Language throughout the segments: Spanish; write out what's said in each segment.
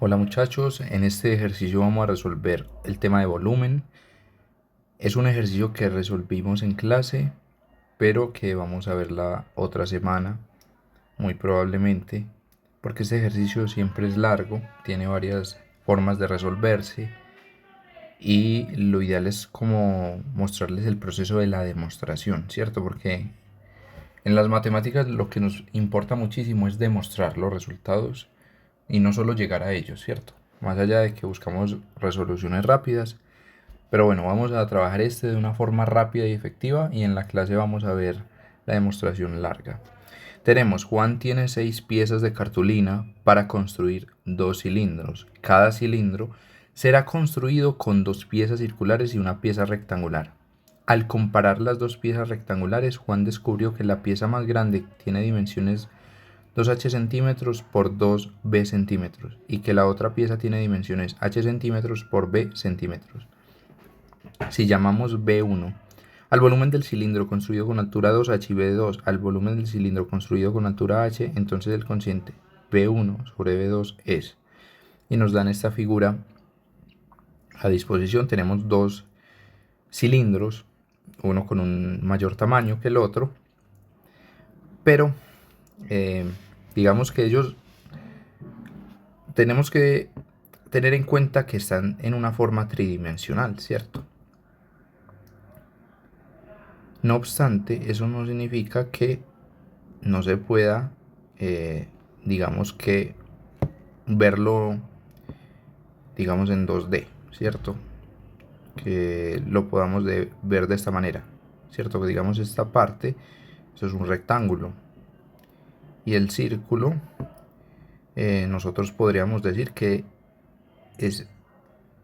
Hola muchachos, en este ejercicio vamos a resolver el tema de volumen. Es un ejercicio que resolvimos en clase, pero que vamos a ver la otra semana, muy probablemente, porque este ejercicio siempre es largo, tiene varias formas de resolverse y lo ideal es como mostrarles el proceso de la demostración, ¿cierto? Porque en las matemáticas lo que nos importa muchísimo es demostrar los resultados y no solo llegar a ellos, ¿cierto? Más allá de que buscamos resoluciones rápidas. Pero bueno, vamos a trabajar este de una forma rápida y efectiva y en la clase vamos a ver la demostración larga. Tenemos, Juan tiene 6 piezas de cartulina para construir 2 cilindros. Cada cilindro será construido con 2 piezas circulares y una pieza rectangular. Al comparar las dos piezas rectangulares, Juan descubrió que la pieza más grande tiene dimensiones 2h centímetros por 2b centímetros y que la otra pieza tiene dimensiones h centímetros por b centímetros. Si llamamos B1 al volumen del cilindro construido con altura 2h y B2 al volumen del cilindro construido con altura h, entonces el cociente B1 sobre B2 es. Y nos dan esta figura a disposición. Tenemos dos cilindros, uno con un mayor tamaño que el otro, pero eh, digamos que ellos tenemos que tener en cuenta que están en una forma tridimensional, ¿cierto? No obstante, eso no significa que no se pueda, eh, digamos que, verlo, digamos, en 2D, ¿cierto? Que lo podamos ver de esta manera, ¿cierto? Que digamos esta parte, eso es un rectángulo. Y el círculo, nosotros podríamos decir que es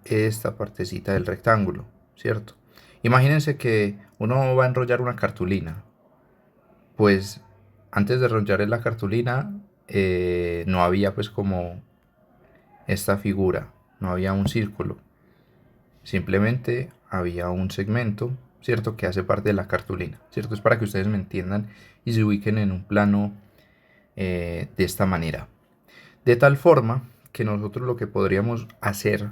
esta partecita del rectángulo, ¿cierto? Imagínense que uno va a enrollar una cartulina. Pues antes de enrollar la cartulina no había pues como esta figura, no había un círculo, simplemente había un segmento, ¿cierto? Que hace parte de la cartulina, ¿cierto? Es para que ustedes me entiendan y se ubiquen en un plano de esta manera. De tal forma que nosotros lo que podríamos hacer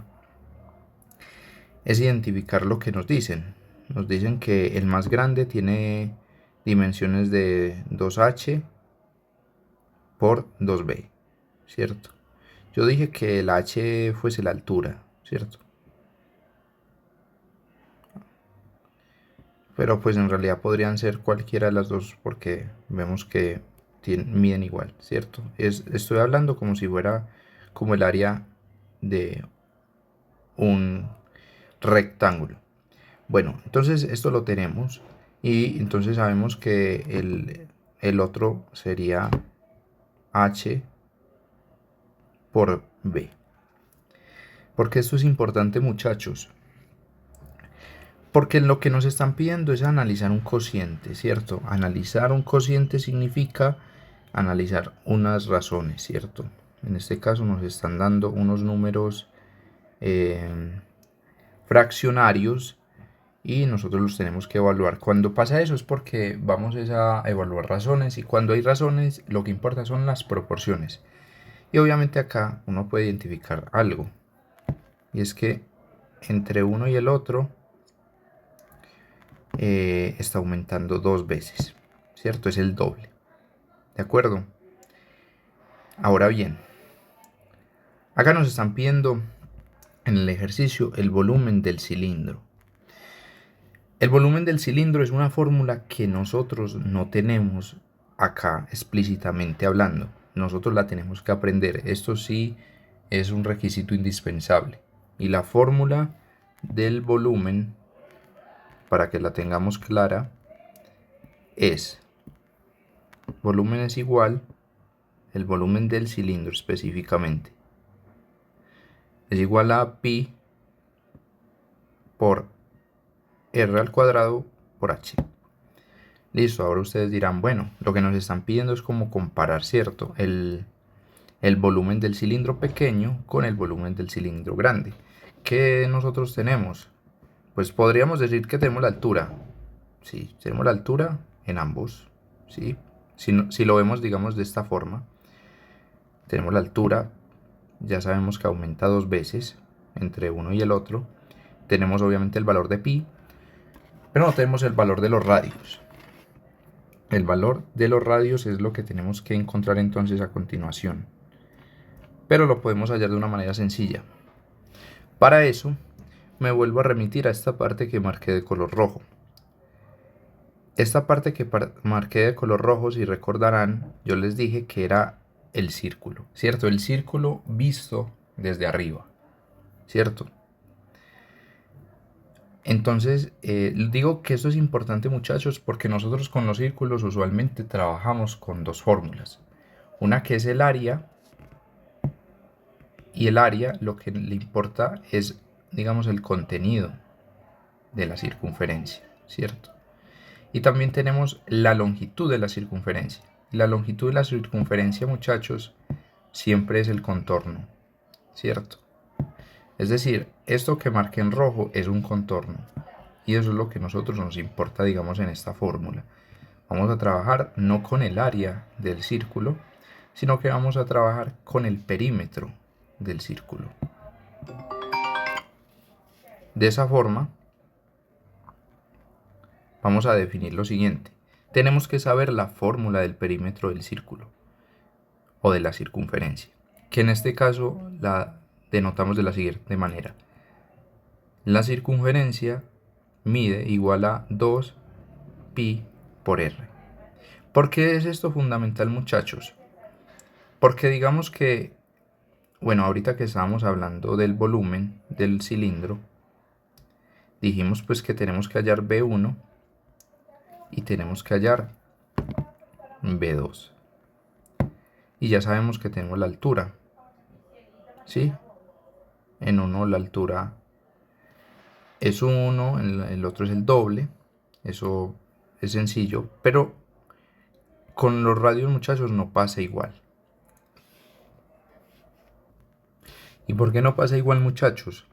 es identificar lo que nos dicen. Nos dicen que el más grande tiene dimensiones de 2h por 2b, ¿cierto? Yo dije que el h fuese la altura, ¿cierto? Pero pues en realidad podrían ser cualquiera de las dos porque vemos que miden igual, ¿cierto? Estoy hablando como si fuera como el área de un rectángulo. Bueno, entonces esto lo tenemos y entonces sabemos que el otro sería h por b. Porque esto es importante, muchachos. Porque lo que nos están pidiendo es analizar un cociente, ¿cierto? Analizar un cociente significa analizar unas razones, ¿cierto? En este caso nos están dando unos números eh, fraccionarios y nosotros los tenemos que evaluar. Cuando pasa eso es porque vamos a evaluar razones y cuando hay razones lo que importa son las proporciones. Y obviamente acá uno puede identificar algo y es que entre uno y el otro está aumentando 2 veces, ¿cierto? Es el doble, ¿de acuerdo? Ahora bien, acá nos están pidiendo en el ejercicio el volumen del cilindro. El volumen del cilindro es una fórmula que nosotros no tenemos acá explícitamente hablando. Nosotros la tenemos que aprender. Esto sí es un requisito indispensable. Y la fórmula del volumen, para que la tengamos clara, es volumen es igual el volumen del cilindro específicamente es igual a pi por r al cuadrado por h. Listo, ahora ustedes dirán, bueno, lo que nos están pidiendo es como comparar, ¿cierto? El volumen del cilindro pequeño con el volumen del cilindro grande. ¿Qué nosotros tenemos? Pues podríamos decir que tenemos la altura. Sí, tenemos la altura en ambos, ¿sí? Si lo vemos, digamos, de esta forma, tenemos la altura ya sabemos que aumenta 2 veces entre uno y el otro. Tenemos obviamente el valor de pi, pero no tenemos el valor de los radios. El valor de los radios es lo que tenemos que encontrar entonces a continuación, pero lo podemos hallar de una manera sencilla. Para eso me vuelvo a remitir a esta parte que marqué de color rojo. Esta parte que marqué de color rojo, si recordarán, yo les dije que era el círculo, ¿cierto? El círculo visto desde arriba, ¿cierto? Entonces, digo que esto es importante, muchachos, porque nosotros con los círculos usualmente trabajamos con dos fórmulas. Una que es el área, y el área lo que le importa es, digamos, el contenido de la circunferencia, ¿cierto? Y también tenemos la longitud de la circunferencia. Y la longitud de la circunferencia, muchachos, siempre es el contorno, ¿cierto? Es decir, esto que marqué en rojo es un contorno. Y eso es lo que a nosotros nos importa, digamos, en esta fórmula. Vamos a trabajar no con el área del círculo, sino que vamos a trabajar con el perímetro del círculo. De esa forma, vamos a definir lo siguiente. Tenemos que saber la fórmula del perímetro del círculo o de la circunferencia, que en este caso la denotamos de la siguiente manera. La circunferencia mide igual a 2 pi por r. ¿Por qué es esto fundamental, muchachos? Porque digamos que, bueno, ahorita que estábamos hablando del volumen del cilindro, dijimos pues que tenemos que hallar B1 y tenemos que hallar B2. Y ya sabemos que tenemos la altura, ¿sí? En uno la altura es 1, el otro es el doble, eso es sencillo, pero con los radios, muchachos, no pasa igual. ¿Y por qué no pasa igual, muchachos?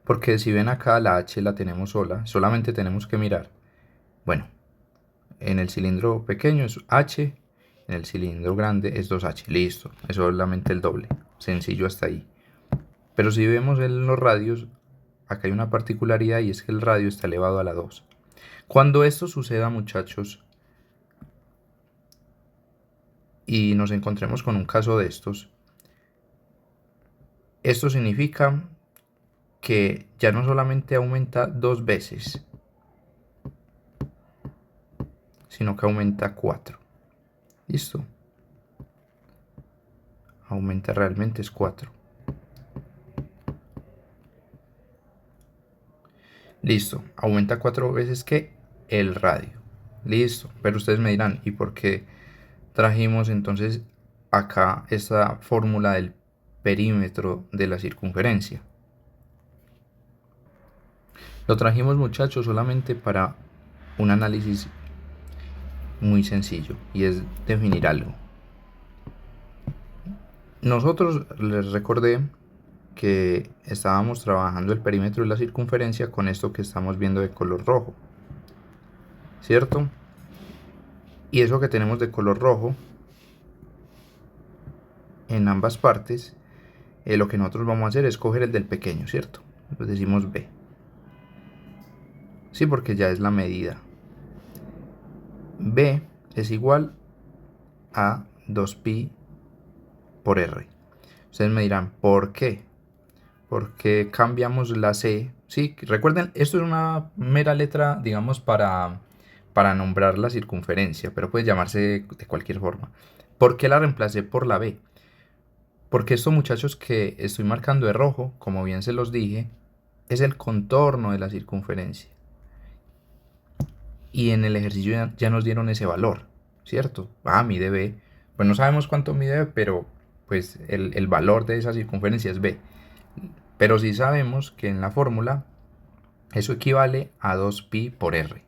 Porque si ven acá la H la tenemos sola, solamente tenemos que mirar. Bueno, en el cilindro pequeño es H, en el cilindro grande es 2H, listo, es solamente el doble, sencillo hasta ahí. Pero si vemos en los radios, acá hay una particularidad y es que el radio está elevado a la 2. Cuando esto suceda, muchachos, y nos encontremos con un caso de estos, esto significa que ya no solamente aumenta 2 veces, sino que aumenta 4. ¿Listo? Aumenta realmente es 4. Listo, aumenta 4 veces que el radio. Listo, pero ustedes me dirán, ¿y por qué trajimos entonces acá esta fórmula del perímetro de la circunferencia? Lo trajimos, muchachos, solamente para un análisis muy sencillo, y es definir algo. Nosotros les recordé que estábamos trabajando el perímetro de la circunferencia con esto que estamos viendo de color rojo, ¿cierto? Y eso que tenemos de color rojo en ambas partes, lo que nosotros vamos a hacer es coger el del pequeño, ¿cierto? Pues decimos B. Sí, porque ya es la medida. B es igual a 2pi por R. Ustedes me dirán, ¿por qué? Porque cambiamos la C. Sí, recuerden, esto es una mera letra, digamos, para nombrar la circunferencia, pero puede llamarse de cualquier forma. ¿Por qué la reemplacé por la B? Porque estos, muchachos, que estoy marcando de rojo, como bien se los dije, es el contorno de la circunferencia. Y en el ejercicio ya nos dieron ese valor, ¿cierto? Mide B. Pues no sabemos cuánto mide B, pero pues el valor de esa circunferencia es B. Pero sí sabemos que en la fórmula eso equivale a 2pi por R.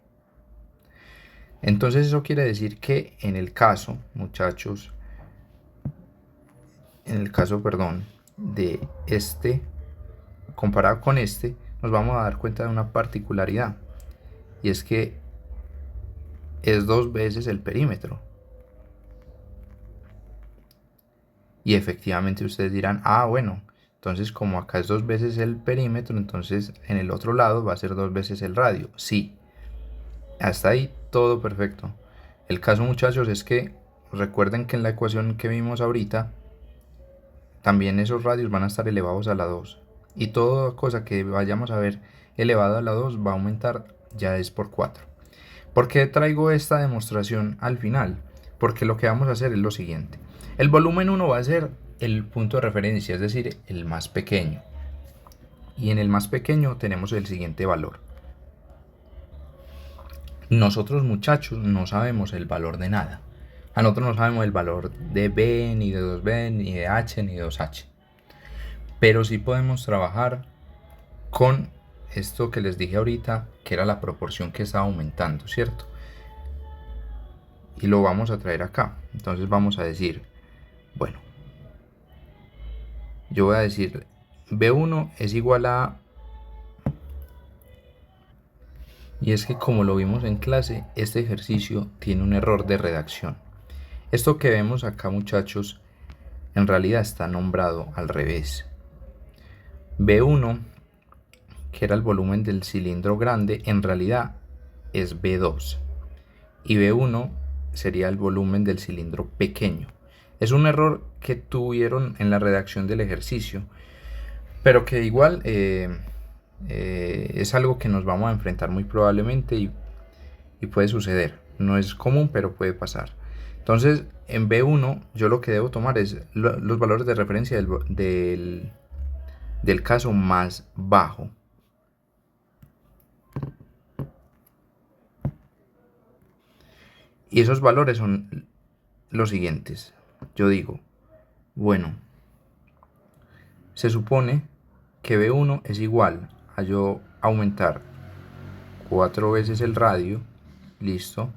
Entonces eso quiere decir que en el caso, muchachos, perdón, de este, comparado con este, nos vamos a dar cuenta de una particularidad. Y es que es 2 veces el perímetro. Y efectivamente ustedes dirán, ah, bueno, entonces como acá es 2 veces el perímetro, entonces en el otro lado va a ser 2 veces el radio. Sí, hasta ahí todo perfecto. El caso, muchachos, es que recuerden que en la ecuación que vimos ahorita, también esos radios van a estar elevados a la 2. Y toda cosa que vayamos a ver elevado a la 2 va a aumentar ya es por 4. ¿Por qué traigo esta demostración al final? Porque lo que vamos a hacer es lo siguiente. El volumen 1 va a ser el punto de referencia, es decir, el más pequeño. Y en el más pequeño tenemos el siguiente valor. Nosotros, muchachos, no sabemos el valor de nada. A nosotros no sabemos el valor de B, ni de 2B, ni de H, ni de 2H. Pero sí podemos trabajar con esto que les dije ahorita, que era la proporción que estaba aumentando, ¿cierto? Y lo vamos a traer acá. Entonces vamos a decir, bueno, yo voy a decir B1 es igual a... Y es que como lo vimos en clase, este ejercicio tiene un error de redacción. Esto que vemos acá, muchachos, en realidad está nombrado al revés. B1, que era el volumen del cilindro grande, en realidad es B2. Y B1 sería el volumen del cilindro pequeño. Es un error que tuvieron en la redacción del ejercicio, pero que igual es algo que nos vamos a enfrentar muy probablemente y puede suceder. No es común, pero puede pasar. Entonces, en B1 yo lo que debo tomar es los valores de referencia del caso más bajo. Y esos valores son los siguientes. Yo digo, bueno, se supone que B1 es igual a yo aumentar 4 veces el radio, listo,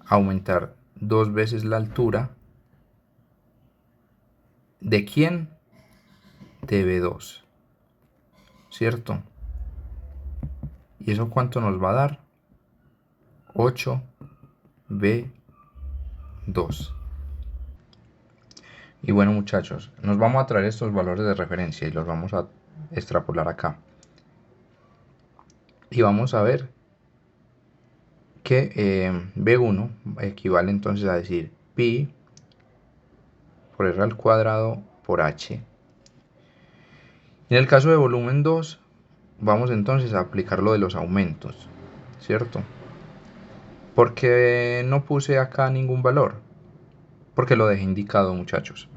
aumentar 2 veces la altura, ¿de quién? De B2, ¿cierto? ¿Y eso cuánto nos va a dar? 8B2. Y bueno, muchachos, nos vamos a traer estos valores de referencia y los vamos a extrapolar acá. Y vamos a ver que B1 equivale entonces a decir pi por r al cuadrado por h. En el caso de volumen 2, vamos entonces a aplicar lo de los aumentos, ¿cierto? ¿Por qué no puse acá ningún valor? Porque lo dejé indicado, muchachos.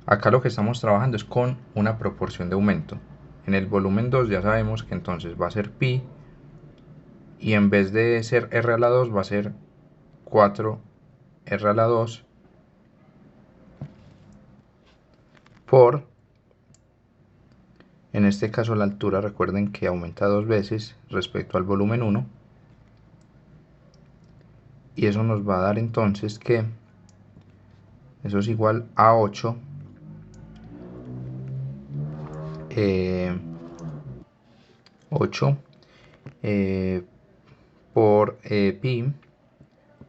Acá lo que estamos trabajando es con una proporción de aumento. En el volumen 2 ya sabemos que entonces va a ser pi, y en vez de ser r a la 2 va a ser 4r a la 2 por, en este caso la altura, recuerden que aumenta 2 veces respecto al volumen 1, y eso nos va a dar entonces que eso es igual a 8 8 por pi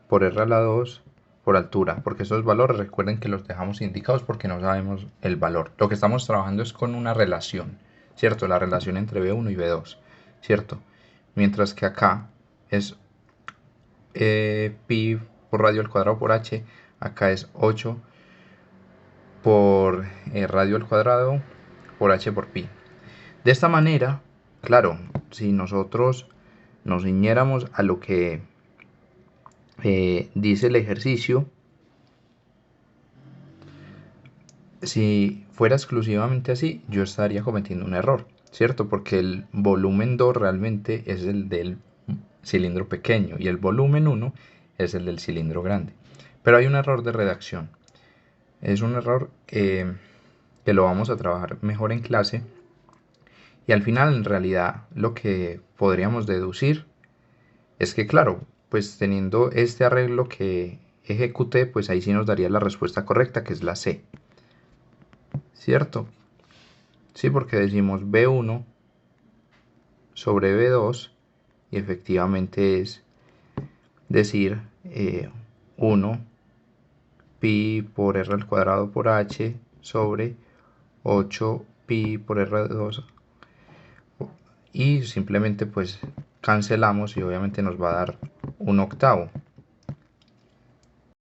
por r a la 2 por altura, porque esos valores recuerden que los dejamos indicados porque no sabemos el valor. Lo que estamos trabajando es con una relación, ¿cierto? La relación entre B1 y B2, ¿cierto? Mientras que acá es pi por radio al cuadrado por h, acá es 8 por radio al cuadrado por h por pi. De esta manera, claro, si nosotros nos ciñéramos a lo que dice el ejercicio, si fuera exclusivamente así, yo estaría cometiendo un error, ¿cierto? Porque el volumen 2 realmente es el del cilindro pequeño y el volumen 1 es el del cilindro grande. Pero hay un error de redacción. Es un error que lo vamos a trabajar mejor en clase. Y al final, en realidad, lo que podríamos deducir es que, claro, pues teniendo este arreglo que ejecuté, pues ahí sí nos daría la respuesta correcta, que es la C. ¿Cierto? Sí, porque decimos B1 sobre B2 y efectivamente es decir 1 pi por r al cuadrado por h sobre 8 pi por r2, y simplemente pues cancelamos y obviamente nos va a dar un octavo.